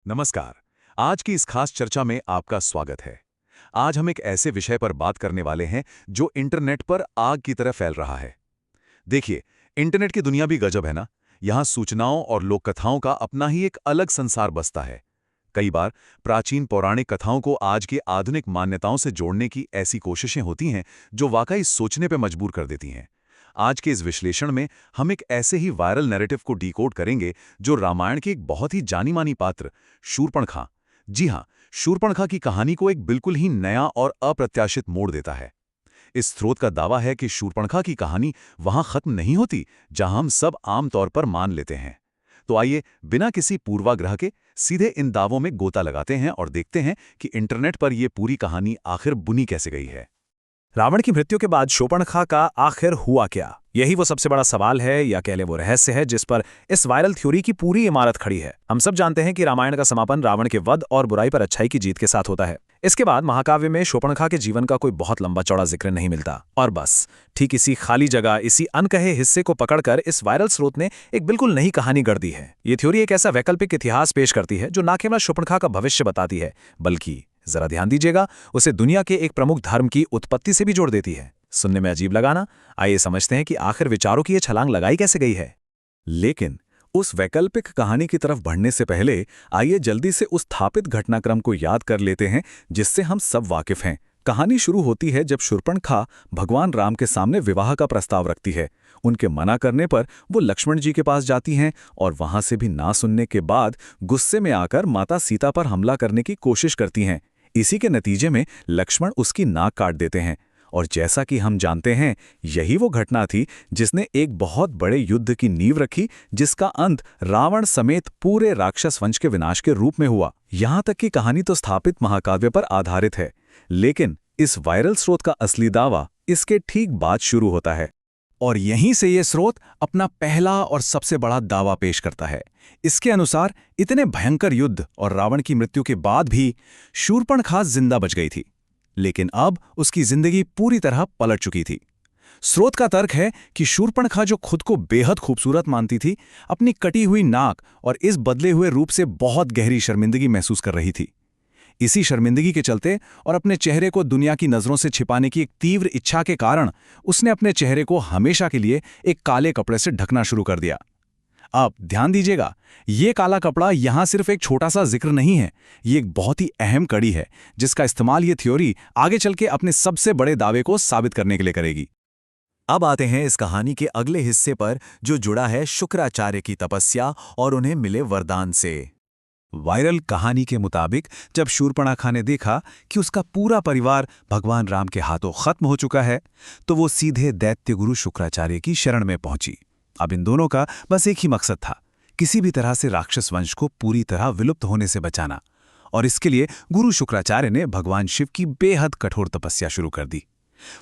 नमस्कार। आज की इस खास चर्चा में आपका स्वागत है। आज हम एक ऐसे विषय पर बात करने वाले हैं जो इंटरनेट पर आग की तरह फैल रहा है। देखिए, इंटरनेट की दुनिया भी गजब है ना। यहाँ सूचनाओं और लोक कथाओं का अपना ही एक अलग संसार बसता है। कई बार प्राचीन पौराणिक कथाओं को आज की आधुनिक मान्यताओं से जोड़ने की ऐसी कोशिशें होती हैं जो वाकई सोचने पर मजबूर कर देती हैं। आज के इस विश्लेषण में हम एक ऐसे ही वायरल नैरेटिव को डिकोड करेंगे जो रामायण की एक बहुत ही जानी मानी पात्र शूर्पणखा, जी हाँ, शूर्पणखा की कहानी को एक बिल्कुल ही नया और अप्रत्याशित मोड़ देता है। इस स्रोत का दावा है कि शूर्पणखा की कहानी वहां खत्म नहीं होती जहां हम सब आमतौर पर मान लेते हैं। तो आइए बिना किसी पूर्वाग्रह के सीधे इन दावों में गोता लगाते हैं और देखते हैं कि इंटरनेट पर यह पूरी कहानी आखिर बुनी कैसे गई है। रावण की मृत्यु के बाद शूर्पणखा का आखिर हुआ क्या? यही वो सबसे बड़ा सवाल है, या कह ले वो रहस्य है जिस पर इस वायरल थ्योरी की पूरी इमारत खड़ी है। हम सब जानते हैं कि रामायण का समापन रावण के वध और बुराई पर अच्छाई की जीत के साथ होता है। इसके बाद महाकाव्य में शूर्पणखा के जीवन का कोई बहुत लंबा चौड़ा जिक्र नहीं मिलता। और बस ठीक इसी खाली जगह, इसी अनकहे हिस्से को पकड़कर इस वायरल स्रोत ने एक बिल्कुल नई कहानी गढ़ दी है। ये थ्योरी एक ऐसा वैकल्पिक इतिहास पेश करती है जो न केवल शूर्पणखा का भविष्य बताती है, बल्कि जरा ध्यान दीजिएगा, उसे दुनिया के एक प्रमुख धर्म की उत्पत्ति से भी जोड़ देती है। सुनने में अजीब लगा ना? आइए समझते हैं कि आखिर विचारों की ये छलांग लगाई कैसे गई है। लेकिन उस वैकल्पिक कहानी की तरफ बढ़ने से पहले आइए जल्दी से उस स्थापित घटनाक्रम को याद कर लेते हैं जिससे हम सब वाकिफ हैं। कहानी शुरू होती है जब शूर्पणखा भगवान राम के सामने विवाह का प्रस्ताव रखती है। उनके मना करने पर वो लक्ष्मण जी के पास जाती हैं और वहां से भी ना सुनने के बाद गुस्से में आकर माता सीता पर हमला करने की कोशिश करती हैं। इसी के नतीजे में लक्ष्मण उसकी नाक काट देते हैं। और जैसा कि हम जानते हैं, यही वो घटना थी जिसने एक बहुत बड़े युद्ध की नींव रखी, जिसका अंत रावण समेत पूरे राक्षस वंश के विनाश के रूप में हुआ। यहां तक कि कहानी तो स्थापित महाकाव्य पर आधारित है, लेकिन इस वायरल स्रोत का असली दावा इसके ठीक बाद शुरू होता है। और यहीं से ये स्रोत अपना पहला और सबसे बड़ा दावा पेश करता है। इसके अनुसार इतने भयंकर युद्ध और रावण की मृत्यु के बाद भी शूर्पणखा जिंदा बच गई थी, लेकिन अब उसकी जिंदगी पूरी तरह पलट चुकी थी। स्रोत का तर्क है कि शूर्पणखा, जो खुद को बेहद खूबसूरत मानती थी, अपनी कटी हुई नाक और इस बदले हुए रूप से बहुत गहरी शर्मिंदगी महसूस कर रही थी। इसी शर्मिंदगी के चलते और अपने चेहरे को दुनिया की नजरों से छिपाने की एक तीव्र इच्छा के कारण उसने अपने चेहरे को हमेशा के लिए एक काले कपड़े से ढकना शुरू कर दिया। अब ध्यान दीजिएगा, ये काला कपड़ा यहां सिर्फ एक छोटा सा जिक्र नहीं है, ये एक बहुत ही अहम कड़ी है जिसका इस्तेमाल ये थ्योरी आगे चल के अपने सबसे बड़े दावे को साबित करने के लिए करेगी। अब आते हैं इस कहानी के अगले हिस्से पर, जो जुड़ा है शुक्राचार्य की तपस्या और उन्हें मिले वरदान से। वायरल कहानी के मुताबिक जब शूर्पणखा ने देखा कि उसका पूरा परिवार भगवान राम के हाथों खत्म हो चुका है, तो वो सीधे दैत्य गुरु शुक्राचार्य की शरण में पहुंची। अब इन दोनों का बस एक ही मकसद था, किसी भी तरह से राक्षस वंश को पूरी तरह विलुप्त होने से बचाना। और इसके लिए गुरु शुक्राचार्य ने भगवान शिव की बेहद कठोर तपस्या शुरू कर दी।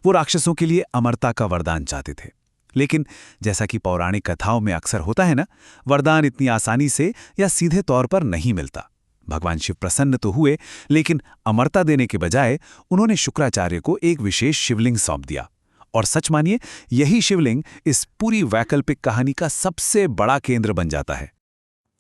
वो राक्षसों के लिए अमरता का वरदान चाहते थे, लेकिन जैसा कि पौराणिक कथाओं में अक्सर होता है ना, वरदान इतनी आसानी से या सीधे तौर पर नहीं मिलता। भगवान शिव प्रसन्न तो हुए, लेकिन अमरता देने के बजाय उन्होंने शुक्राचार्य को एक विशेष शिवलिंग सौंप दिया। और सच मानिए, यही शिवलिंग इस पूरी वैकल्पिक कहानी का सबसे बड़ा केंद्र बन जाता है।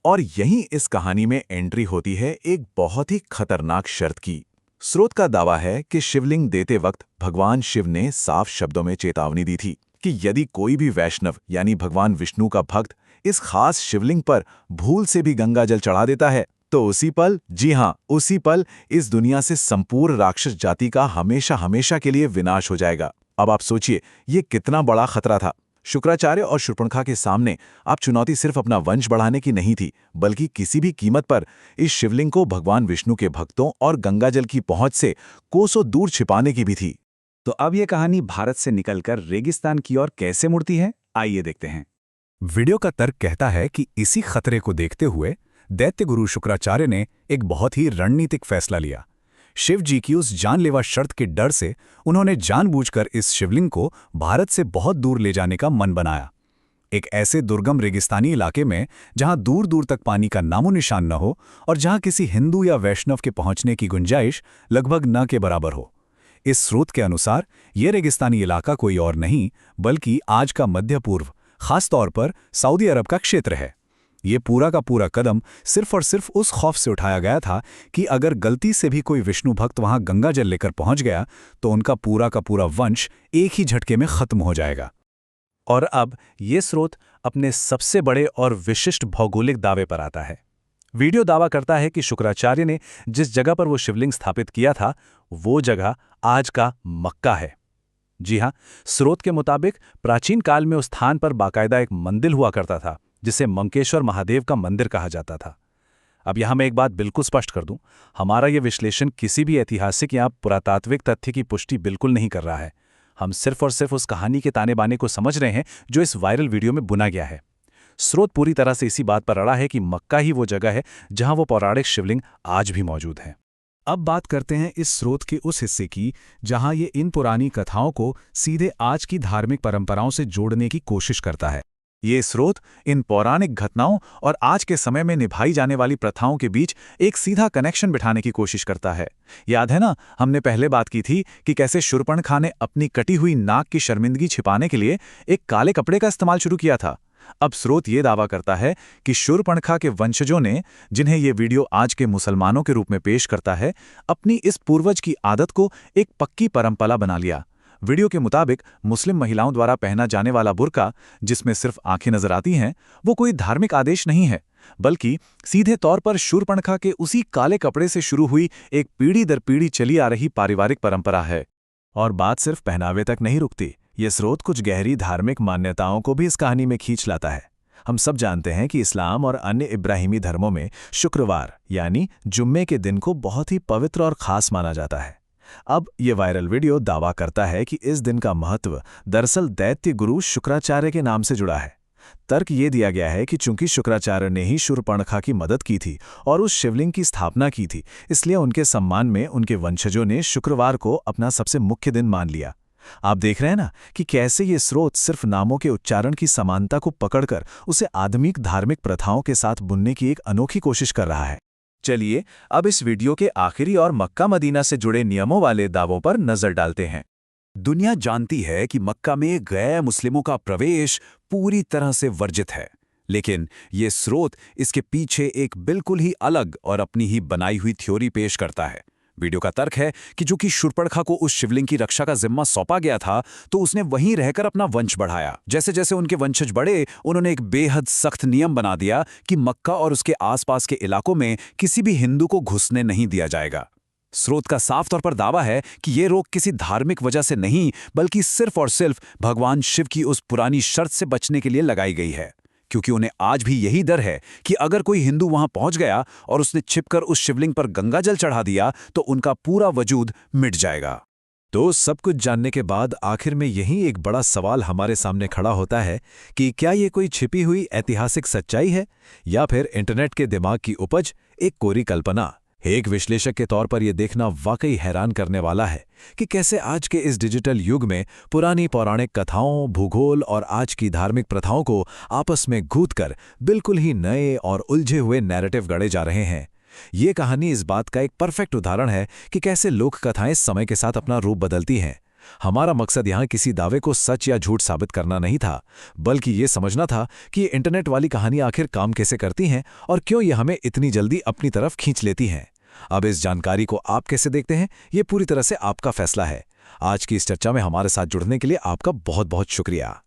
और यहीं इस कहानी में एंट्री होती है एक बहुत ही खतरनाक शर्त की। स्रोत का दावा है कि शिवलिंग देते वक्त भगवान शिव ने साफ शब्दों में चेतावनी दी थी कि यदि कोई भी वैष्णव यानी भगवान विष्णु का भक्त इस खास शिवलिंग पर भूल से भी गंगा जल चढ़ा देता है, तो उसी पल, जी हां, उसी पल इस दुनिया से संपूर्ण राक्षस जाति का हमेशा हमेशा के लिए विनाश हो जाएगा। अब आप सोचिए, ये कितना बड़ा खतरा था। शुक्राचार्य और शूर्पणखा के सामने अब चुनौती सिर्फ अपना वंश बढ़ाने की नहीं थी, बल्कि किसी भी कीमत पर इस शिवलिंग को भगवान विष्णु के भक्तों और गंगाजल की पहुंच से कोसों दूर छिपाने की भी थी। तो अब यह कहानी भारत से निकलकर रेगिस्तान की ओर कैसे मुड़ती है, आइए देखते हैं। वीडियो का तर्क कहता है कि इसी खतरे को देखते हुए दैत्य गुरु शुक्राचार्य ने एक बहुत ही रणनीतिक फैसला लिया। शिव जी की उस जानलेवा शर्त के डर से उन्होंने जानबूझकर इस शिवलिंग को भारत से बहुत दूर ले जाने का मन बनाया। एक ऐसे दुर्गम रेगिस्तानी इलाके में जहां दूर दूर तक पानी का नामो निशान न हो और जहां किसी हिंदू या वैष्णव के पहुंचने की गुंजाइश लगभग न के बराबर हो। इस स्रोत के अनुसार यह रेगिस्तानी इलाका कोई और नहीं बल्कि आज का मध्य पूर्व, खासतौर पर सऊदी अरब का क्षेत्र है। ये पूरा का पूरा कदम सिर्फ और सिर्फ उस खौफ से उठाया गया था कि अगर गलती से भी कोई विष्णु भक्त वहां गंगा जल लेकर पहुंच गया तो उनका पूरा का पूरा वंश एक ही झटके में खत्म हो जाएगा। और अब ये स्रोत अपने सबसे बड़े और विशिष्ट भौगोलिक दावे पर आता है। वीडियो दावा करता है कि शुक्राचार्य ने जिस जगह पर वो शिवलिंग स्थापित किया था वो जगह आज का मक्का है। जी हां, स्रोत के मुताबिक प्राचीन काल में उस स्थान पर बाकायदा एक मंदिर हुआ करता था जिसे मंकेश्वर महादेव का मंदिर कहा जाता था। अब यहां मैं एक बात बिल्कुल स्पष्ट कर दूं, हमारा यह विश्लेषण किसी भी ऐतिहासिक या पुरातात्विक तथ्य की पुष्टि बिल्कुल नहीं कर रहा है। हम सिर्फ और सिर्फ उस कहानी के ताने बाने को समझ रहे हैं जो इस वायरल वीडियो में बुना गया है। स्रोत पूरी तरह से इसी बात पर अड़ा है कि मक्का ही वो जगह है जहां वो पौराणिक शिवलिंग आज भी मौजूद है। अब बात करते हैं इस स्रोत के उस हिस्से की जहां ये इन पुरानी कथाओं को सीधे आज की धार्मिक परंपराओं से जोड़ने की कोशिश करता है। ये स्रोत इन पौराणिक घटनाओं और आज के समय में निभाई जाने वाली प्रथाओं के बीच एक सीधा कनेक्शन बिठाने की कोशिश करता है। याद है ना, हमने पहले बात की थी कि कैसे शूर्पणखा ने अपनी कटी हुई नाक की शर्मिंदगी छिपाने के लिए एक काले कपड़े का इस्तेमाल शुरू किया था। अब स्रोत ये दावा करता है कि शूर्पणखा के वंशजों ने, जिन्हें ये वीडियो आज के मुसलमानों के रूप में पेश करता है, अपनी इस पूर्वज की आदत को एक पक्की परंपरा बना लिया। वीडियो के मुताबिक मुस्लिम महिलाओं द्वारा पहना जाने वाला बुर्का, जिसमें सिर्फ आंखें नजर आती हैं, वो कोई धार्मिक आदेश नहीं है, बल्कि सीधे तौर पर शूर्पणखा के उसी काले कपड़े से शुरू हुई एक पीढ़ी दर पीढ़ी चली आ रही पारिवारिक परंपरा है। और बात सिर्फ पहनावे तक नहीं रुकती, ये स्रोत कुछ गहरी धार्मिक मान्यताओं को भी इस कहानी में खींच लाता है। हम सब जानते हैं कि इस्लाम और अन्य इब्राहिमी धर्मों में शुक्रवार यानी जुम्मे के दिन को बहुत ही पवित्र और खास माना जाता है। अब ये वायरल वीडियो दावा करता है कि इस दिन का महत्व दरअसल दैत्य गुरु शुक्राचार्य के नाम से जुड़ा है। तर्क ये दिया गया है कि चूंकि शुक्राचार्य ने ही शूर्पणखा की मदद की थी और उस शिवलिंग की स्थापना की थी, इसलिए उनके सम्मान में उनके वंशजों ने शुक्रवार को अपना सबसे मुख्य दिन मान लिया। आप देख रहे हैं ना कि कैसे ये स्रोत सिर्फ नामों के उच्चारण की समानता को पकड़कर उसे आधुनिक धार्मिक प्रथाओं के साथ बुनने की एक अनोखी कोशिश कर रहा है। चलिए अब इस वीडियो के आखिरी और मक्का मदीना से जुड़े नियमों वाले दावों पर नजर डालते हैं। दुनिया जानती है कि मक्का में गैर मुस्लिमों का प्रवेश पूरी तरह से वर्जित है, लेकिन ये स्रोत इसके पीछे एक बिल्कुल ही अलग और अपनी ही बनाई हुई थ्योरी पेश करता है। वीडियो का तर्क है कि चूंकि शूर्पणखा को उस शिवलिंग की रक्षा का जिम्मा सौंपा गया था, तो उसने वहीं रहकर अपना वंश बढ़ाया। जैसे जैसे उनके वंशज बढ़े, उन्होंने एक बेहद सख्त नियम बना दिया कि मक्का और उसके आसपास के इलाकों में किसी भी हिंदू को घुसने नहीं दिया जाएगा। स्रोत का साफ तौर पर दावा है कि ये रोक किसी धार्मिक वजह से नहीं, बल्कि सिर्फ और सिर्फ भगवान शिव की उस पुरानी शर्त से बचने के लिए लगाई गई है, क्योंकि उन्हें आज भी यही डर है कि अगर कोई हिंदू वहां पहुंच गया और उसने छिपकर उस शिवलिंग पर गंगा जल चढ़ा दिया तो उनका पूरा वजूद मिट जाएगा। तो सब कुछ जानने के बाद आखिर में यही एक बड़ा सवाल हमारे सामने खड़ा होता है कि क्या ये कोई छिपी हुई ऐतिहासिक सच्चाई है या फिर इंटरनेट के दिमाग की उपज, एक कोरी कल्पना। एक विश्लेषक के तौर पर यह देखना वाकई हैरान करने वाला है कि कैसे आज के इस डिजिटल युग में पुरानी पौराणिक कथाओं, भूगोल और आज की धार्मिक प्रथाओं को आपस में गूंथकर बिल्कुल ही नए और उलझे हुए नैरेटिव गढ़े जा रहे हैं। ये कहानी इस बात का एक परफेक्ट उदाहरण है कि कैसे लोक कथाएं समय के साथ अपना रूप बदलती हैं। हमारा मकसद यहाँ किसी दावे को सच या झूठ साबित करना नहीं था, बल्कि ये समझना था कि ये इंटरनेट वाली कहानी आखिर काम कैसे करती हैं और क्यों ये हमें इतनी जल्दी अपनी तरफ खींच लेती हैं। अब इस जानकारी को आप कैसे देखते हैं, ये पूरी तरह से आपका फैसला है। आज की इस चर्चा में हमारे साथ जुड़ने के लिए आपका बहुत बहुत शुक्रिया।